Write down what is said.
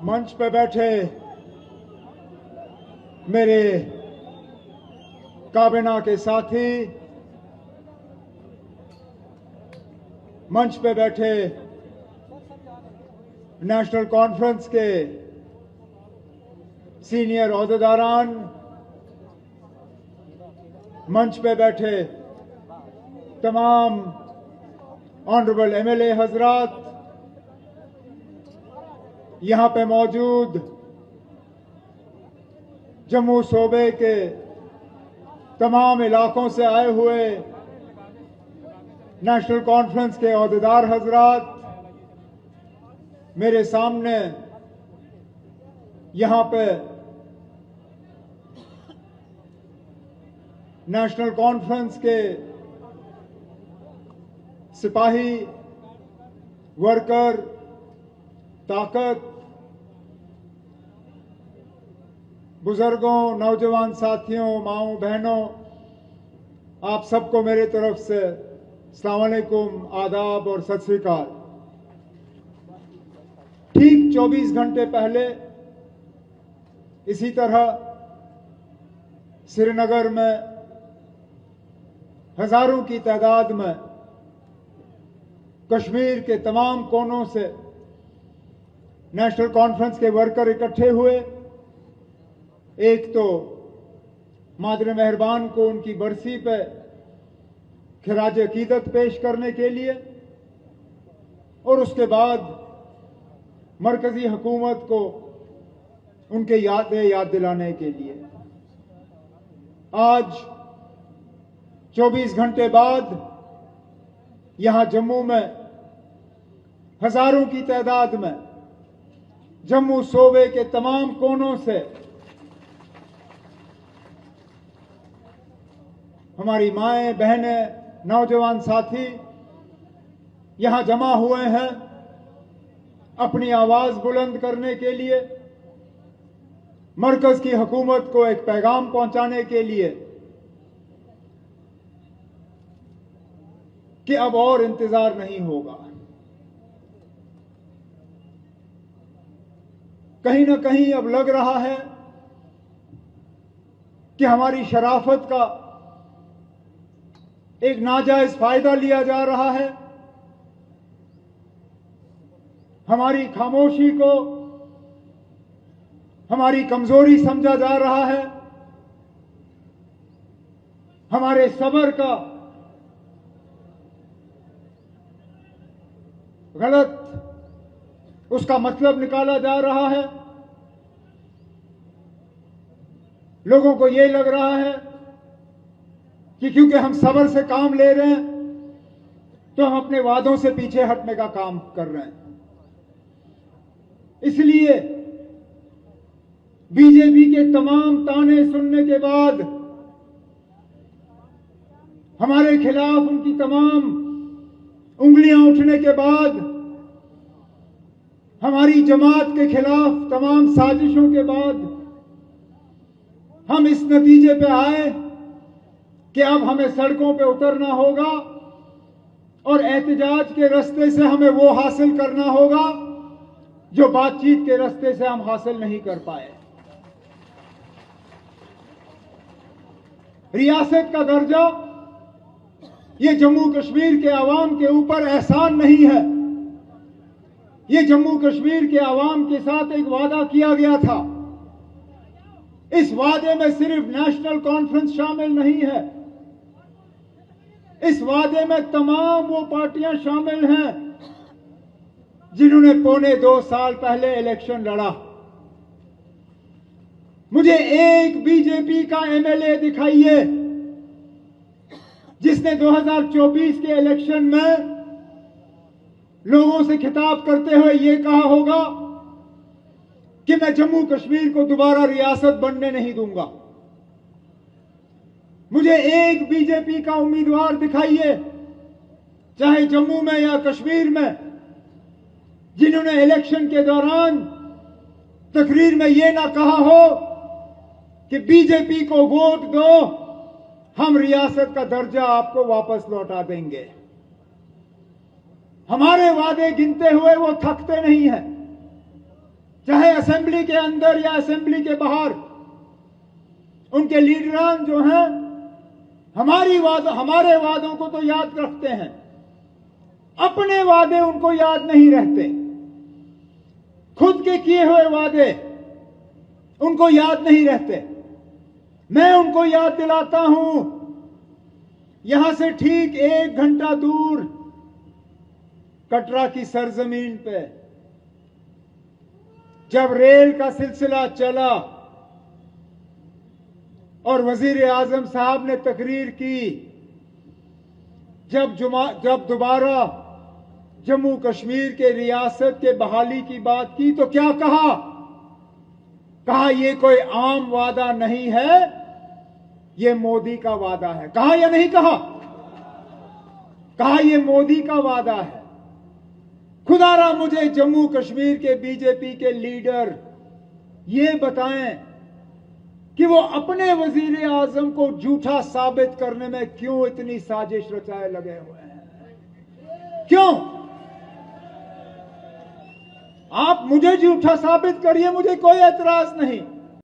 मंच पे बैठे मेरे काबीना के साथी, मंच पे बैठे नेशनल कॉन्फ्रेंस के सीनियर ओहदेदारान, मंच पे बैठे तमाम ऑनरेबल एमएलए हजरात, यहां पे मौजूद जम्मू सूबे के तमाम इलाकों से आए हुए नेशनल कॉन्फ्रेंस के ओहदेदार हजरात, मेरे सामने यहां पे नेशनल कॉन्फ्रेंस के सिपाही, वर्कर, ताकत, बुजुर्गों, नौजवान साथियों, माओं बहनों, आप सबको मेरे तरफ से अस्सलाम वालेकुम, आदाब और सत श्री अकाल। ठीक 24 घंटे पहले इसी तरह श्रीनगर में हजारों की तादाद में कश्मीर के तमाम कोनों से नेशनल कॉन्फ्रेंस के वर्कर इकट्ठे हुए। एक तो मादर मेहरबान को उनकी बरसी पे खिराज अकीदत पेश करने के लिए, और उसके बाद मरकजी हुकूमत को उनके याद दिलाने के लिए। आज 24 घंटे बाद यहां जम्मू में हजारों की तादाद में जम्मू सूबे के तमाम कोनों से हमारी माएं, बहनें, नौजवान साथी यहां जमा हुए हैं अपनी आवाज बुलंद करने के लिए, मरकज की हुकूमत को एक पैगाम पहुंचाने के लिए कि अब और इंतजार नहीं होगा। कहीं ना कहीं अब लग रहा है कि हमारी शराफत का एक नाजायज फायदा लिया जा रहा है, हमारी खामोशी को हमारी कमजोरी समझा जा रहा है, हमारे सब्र का गलत उसका मतलब निकाला जा रहा है। लोगों को यह लग रहा है कि क्योंकि हम सब्र से काम ले रहे हैं तो हम अपने वादों से पीछे हटने का काम कर रहे हैं। इसलिए बीजेपी के तमाम ताने सुनने के बाद, हमारे खिलाफ उनकी तमाम उंगलियां उठने के बाद, हमारी जमात के खिलाफ तमाम साजिशों के बाद, हम इस नतीजे पे आए कि अब हमें सड़कों पे उतरना होगा और एहतजाज के रास्ते से हमें वो हासिल करना होगा जो बातचीत के रास्ते से हम हासिल नहीं कर पाए। रियासत का दर्जा ये जम्मू कश्मीर के आवाम के ऊपर एहसान नहीं है। ये जम्मू कश्मीर के आवाम के साथ एक वादा किया गया था। इस वादे में सिर्फ नेशनल कॉन्फ्रेंस शामिल नहीं है, इस वादे में तमाम वो पार्टियां शामिल हैं जिन्होंने 2.25 साल पहले इलेक्शन लड़ा। मुझे एक बीजेपी का एमएलए दिखाइए जिसने 2024 के इलेक्शन में लोगों से खिताब करते हुए यह कहा होगा कि मैं जम्मू कश्मीर को दोबारा रियासत बनने नहीं दूंगा। मुझे एक बीजेपी का उम्मीदवार दिखाइए, चाहे जम्मू में या कश्मीर में, जिन्होंने इलेक्शन के दौरान तकरीर में यह ना कहा हो कि बीजेपी को वोट दो, हम रियासत का दर्जा आपको वापस लौटा देंगे। हमारे वादे गिनते हुए वो थकते नहीं हैं। चाहे असेंबली के अंदर या असेंबली के बाहर, उनके लीडरान जो हैं हमारे वादों को तो याद रखते हैं, अपने वादे उनको याद नहीं रहते। खुद के किए हुए वादे उनको याद नहीं रहते। मैं उनको याद दिलाता हूं, यहां से ठीक 1 घंटा दूर कटरा की सरजमीन पे जब रेल का सिलसिला चला और वजीर आजम साहब ने तकरीर की, जब दोबारा जम्मू कश्मीर के रियासत के बहाली की बात की, तो क्या कहा ये कोई आम वादा नहीं है, ये मोदी का वादा है। कहा या नहीं कहा? कहा ये मोदी का वादा है। खुदारा मुझे जम्मू कश्मीर के बीजेपी के लीडर ये बताएं कि वो अपने वजीर आजम को झूठा साबित करने में क्यों इतनी साजिश रचाए लगे हुए हैं? क्यों? आप मुझे झूठा साबित करिए, मुझे कोई एतराज नहीं,